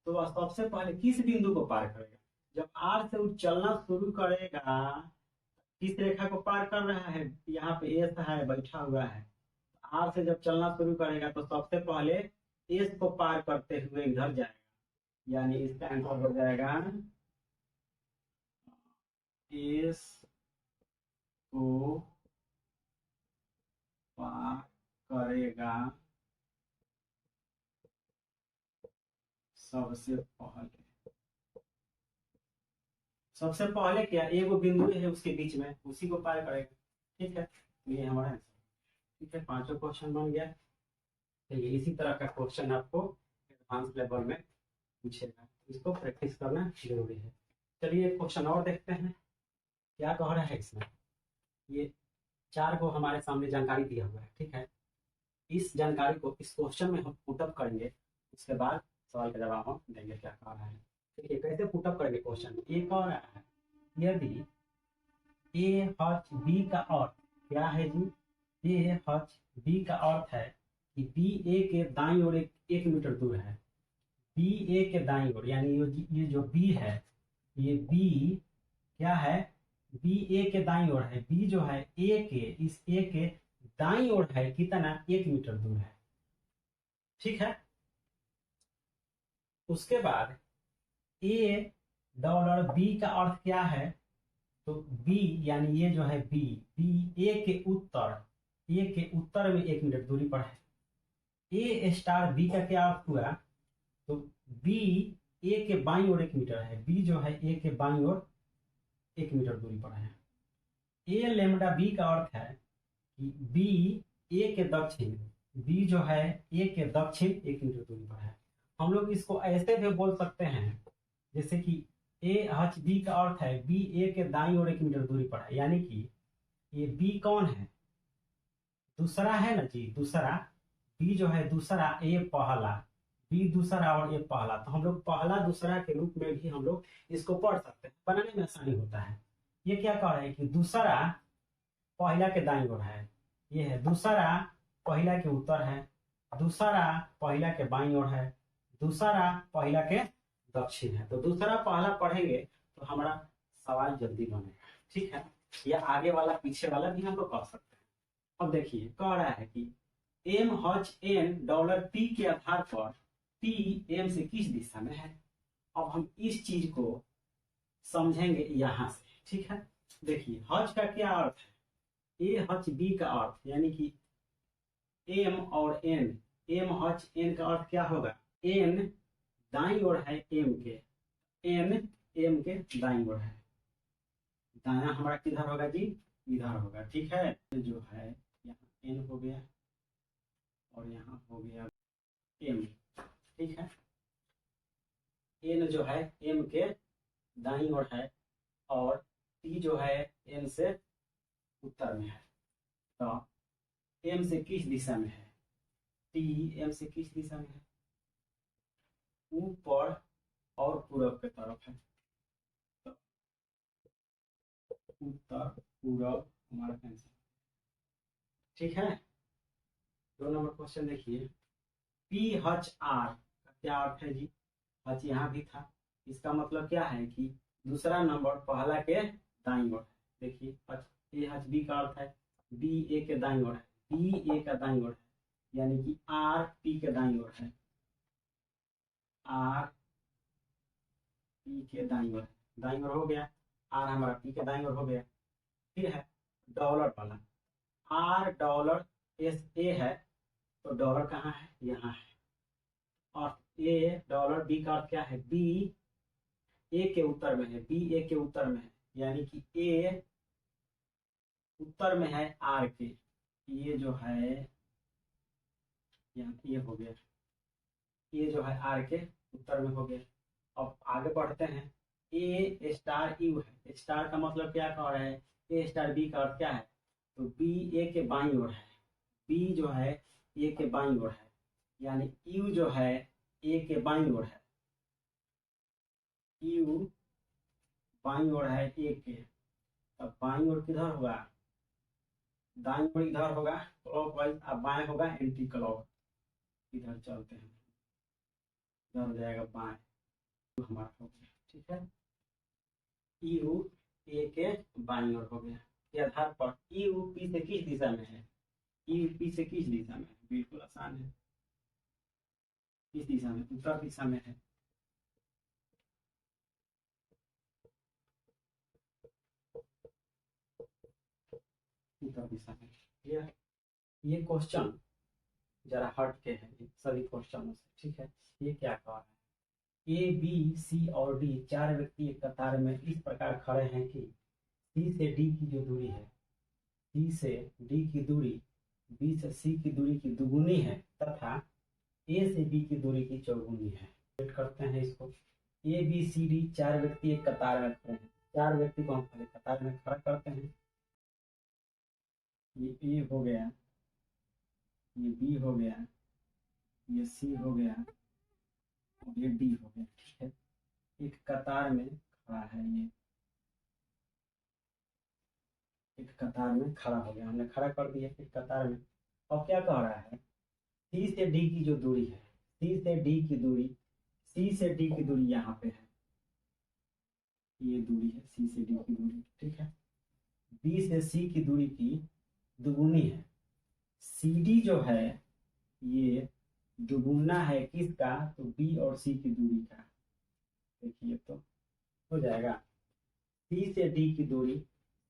S1: तो सबसे पहले किस बिंदु को पार करेगा? जब आर से वो चलना शुरू करेगा, किस रेखा को पार कर रहा है? यहाँ पे एस है, बैठा हुआ है। आर से जब चलना शुरू करेगा तो सबसे पहले एस को पार करते हुए इधर जाएगा, यानी इसका आंसर हो जाएगा एस को पार करेगा सबसे पहले क्या एगो बिंदु है उसके बीच में, उसी को पार करेगा। ठीक है, ये हमारा आंसर। ठीक है, पांचों क्वेश्चन बन गया। तो ये इसी तरह का क्वेश्चन आपको एडवांस लेवल में पूछेगा, इसको प्रैक्टिस करना जरूरी है। चलिए क्वेश्चन और देखते हैं क्या कह रहा है इसमें। ये चार को हमारे सामने जानकारी दिया हुआ है। ठीक है, इस जानकारी को इस क्वेश्चन में हम पुटअप करेंगे, उसके बाद सवाल का जवाब हम देंगे क्या कह रहा है। देखिए कैसे पुटअप करेंगे क्वेश्चन। ये कह रहा है यदि ए हच बी का अर्थ क्या है जी, ए हच बी का अर्थ है कि बी ए के दाईं ओर एक मीटर दूर है। बी ए के दाईं ओर, यानी ये जो बी है, ये बी क्या है, बी ए के दाईं ओर है। बी जो है ए के, इस ए के दाईं ओर है कितना, 1 मीटर दूर है। ठीक है, उसके बाद ए डॉलर बी का अर्थ क्या है, तो बी यानी ये जो है बी, बी ए के उत्तर में 1 मीटर दूरी पर है। ए स्टार बी का क्या अर्थ हुआ, तो बी ए के बाईं ओर 1 मीटर है। बी जो है ए के बाईं ओर 1 मीटर दूरी पर है। ए लेमडा बी का अर्थ है कि बी ए के दक्षिण, बी जो है ए के दक्षिण 1 मीटर दूरी पर है। हम लोग इसको ऐसे भी बोल सकते हैं जैसे कि ए हच बी का अर्थ है बी ए के दाईं ओर 1 मीटर दूरी पर है, यानी कि ये बी कौन है, दूसरा है ना जी, दूसरा। बी जो है दूसरा, ए पहला, बी दूसरा और ए पहला। तो हम लोग पहला दूसरा के रूप में भी हम लोग इसको पढ़ सकते हैं, बनाने में आसानी होता है। ये क्या कह रहे हैं कि दूसरा पहला के दाईं ओर है, ये है दूसरा पहला के उत्तर है, दूसरा पहला के बाईं ओर है, दूसरा पहला के दक्षिण है। तो दूसरा पहला पढ़ेंगे तो हमारा सवाल जल्दी बनेगा। ठीक है, या आगे वाला पीछे वाला भी हम लोग कर सकते हैं। अब देखिए कह रहा है कि M H N dollar P के आधार पर पी एम से किस दिशा में है। अब हम इस चीज को समझेंगे यहां से। ठीक है, देखिए हच का क्या अर्थ है, ए हच बी का अर्थ, यानी कि एम और एन, एम हच एन का अर्थ क्या होगा, एन दाईं ओर है एम के, एन एम के दाईं ओर है। दायां हमारा किधर होगा जी, इधर होगा। ठीक है, जो है यहाँ एन हो गया और यहाँ हो गया एम। ठीक है, एन जो है एम के दाईं ओर है और टी जो है एन से उत्तर में है। तो एम से किस दिशा में है, टी एम से किस दिशा में है, ऊपर और पूरब के तरफ है। तो उत्तर पूरब हमारा आंसर। ठीक है, 2 नंबर क्वेश्चन देखिए, पी हच आर का क्या अर्थ है जी, हच यहाँ भी था, इसका मतलब क्या है कि दूसरा नंबर पहला के दाईं ओर है। देखिए हच, ए हच बी का अर्थ है बी ए के दाईं ओर है, बी ए का दाईं ओर है, यानी कि आर पी के दाईं ओर है, आर पी के दाईं ओर, दाईं ओर हो गया, आर हमारा पी के दाईं ओर हो गया। फिर है डॉलर वाला, आर डॉलर एस ए है, तो डॉलर कहाँ है, यहाँ है। और ए डॉलर बी का अर्थ क्या है, बी ए के उत्तर में है, बी ए के उत्तर में है, यानी कि ए उत्तर में है आर के, ये जो है यहाँ ये हो गया, ये जो है आर के उत्तर में हो गया। अब आगे बढ़ते हैं, ए स्टार यू है, स्टार का मतलब क्या कह रहा है, ए स्टार बी का अर्थ क्या है, तो बी ए के बाईं ओर है, बी जो है ए के बाईं ओर है, यानी यू जो है ए के बाईं ओर है, यू बाईं ओर है ए के। अब बाईं ओर किधर होगा, दाईं ओर इधर होगा क्लॉकवाइज, अब बाएं होगा एंटी क्लॉक। इधर चलते हैं, इधर हो जाएगा बाएं, हमारा हो गया। ठीक है, यू ए के बाईं ओर हो गया के आधार पर यू पी से किस दिशा में है, यू पी से किस दिशा में है, बिल्कुल आसान है, किस दिशा में, उत्तर दिशा में है। उत्तर दिशा में। ये क्वेश्चन जरा हट के है सभी क्वेश्चनों से। ठीक है, ये क्या कह रहा है, ए बी सी और डी चार व्यक्ति एक कतार में इस प्रकार खड़े हैं कि सी से डी की जो दूरी है, सी से डी की दूरी बी से सी की दूरी की दुगुनी है तथा ए से बी की दूरी की चौगुनी है। वेट करते हैं इसको। ए बी सी डी चार व्यक्ति एक कतार में खड़े हैं। चार व्यक्ति को हम पहले कतार में खड़ा करते हैं। ये ए हो गया, ये बी हो गया, ये सी हो गया और ये डी हो गया। ठीक है, एक कतार में खड़ा है, ये एक कतार में खड़ा हो गया, हमने खड़ा कर दिया एक कतार में। और क्या कह रहा है, सी से डी की जो दूरी है, सी से डी की दूरी, सी से डी की दूरी यहाँ पे है, ये दूरी है सी से डी की दूरी। ठीक है, बी से सी की दूरी की दुगुनी है। सी डी जो है ये दुगुना है किसका, तो बी और सी की दूरी का। देखिए तो हो जाएगा, सी से डी की दूरी,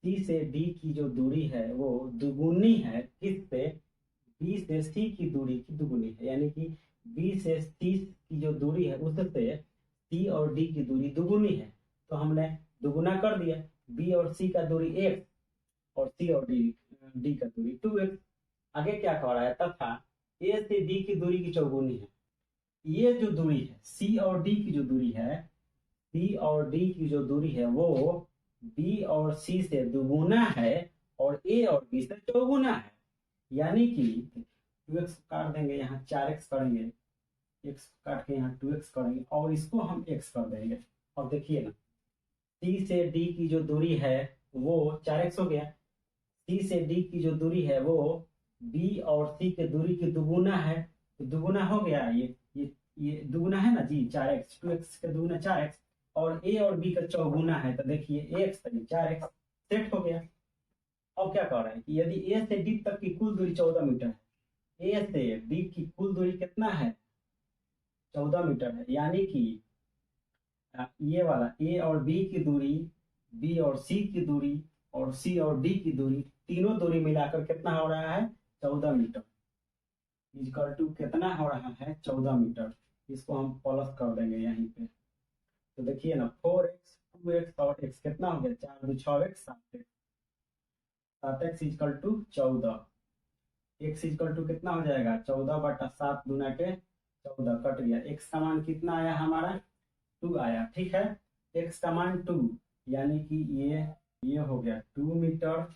S1: सी से डी की जो दूरी है वो दुगुनी है किससे, बी से सी की दूरी की दुगुनी है, यानी कि बी से सी की जो दूरी है उससे सी और डी की दूरी दुगुनी है। तो हमने दुगुना कर दिया, बी और सी का दूरी x और सी और डी का दूरी 2x। आगे क्या कह रहा है, तथा ए से बी की दूरी की चौगुनी है। ये जो दूरी है सी और डी की जो दूरी है, सी और डी की जो दूरी है वो बी और सी से दुगुना है और ए और बी से चौगुना है। यानी कि 2x काट देंगे, यहाँ 4x करेंगे, x काट के यहाँ 2x करेंगे और इसको हम x कर देंगे। और देखिए ना, C से D की जो दूरी है वो 4x हो गया, C से D की जो दूरी है वो B और C के दूरी की दुगुना है, तो दुगुना हो गया, ये दुगुना है ना जी, 4x, 2x के दुगुना 4x और A और B का चौगुना है, तो देखिए x 4x सेट हो गया। अब क्या कह रहा है कि यदि A से D तक की कुल दूरी 14 मीटर है, A से D की कुल दूरी कितना है, 14 मीटर है, यानी कि ये वाला A और B की दूरी, B और C की दूरी और C और D की दूरी, तीनों दूरी मिलाकर कितना हो रहा है, 14 मीटर। इक्वल टू कितना हो रहा है, 14 मीटर। इसको हम प्लस कर देंगे यहीं पे, तो देखिए ना 4x 2x और x कितना हो गया, 4 2 6x 7x, 7x equal to 14, x equal to कितना हो जाएगा, 14/7 गुना के 14 कट गया। x का मान कितना आया हमारा, 2 आया। ठीक है, x का मान 2, यानी कि ये हो गया 2 मीटर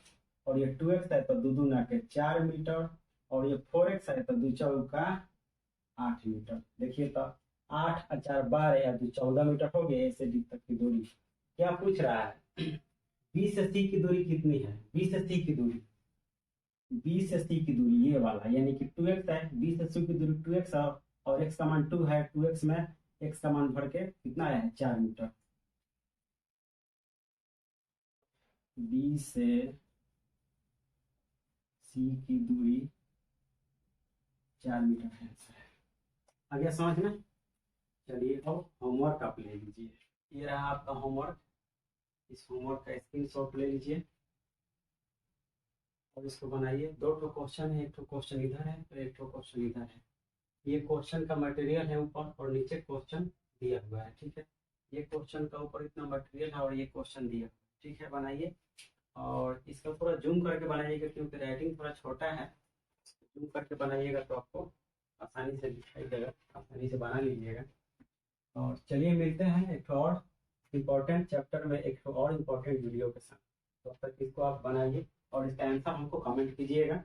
S1: और ये 2x है तो 2 दूना के 4 मीटर और ये 4x है तो 2 चौका 8 मीटर। देखिए तो 8 और 4 12 या 2 14 मीटर हो गया ऐसे डी तक की दूरी। क्या पूछ रहा है, बी से सी की दूरी कितनी है, बी से सी की दूरी, बी से सी की दूरी ये वाला, यानी कि 2x है, बी से सी की दूरी 2x है और x का मान 2 है, 2x में x का मान भर के कितना आया है, 4 मीटर। बी से सी की दूरी 4 मीटर है। आगे समझना। चलिए अब होमवर्क आप ले लीजिए, ये रहा आपका होमवर्क। इस होमवर्क का स्क्रीनशॉट ले लीजिए और इसको बनाइए। 2 क्वेश्चन है, एक क्वेश्चन इधर है तो एक क्वेश्चन इधर है। ये क्वेश्चन का मटेरियल है ऊपर और नीचे क्वेश्चन दिया हुआ है। ठीक है, ये क्वेश्चन का ऊपर इतना मटेरियल है और ये क्वेश्चन दिया। ठीक है, बनाइए और इसका थोड़ा जूम करके बनाइएगा क्योंकि राइटिंग थोड़ा छोटा है, जूम करके बनाइएगा तो आपको आसानी से दिखाई देगा, आसानी से बना लीजिएगा। और चलिए मिलते हैं एक और इम्पोर्टेंट चैप्टर में एक और इम्पोर्टेंट वीडियो के साथ। तो तब तक इसको आप बनाइए और इसका आंसर हमको कमेंट कीजिएगा।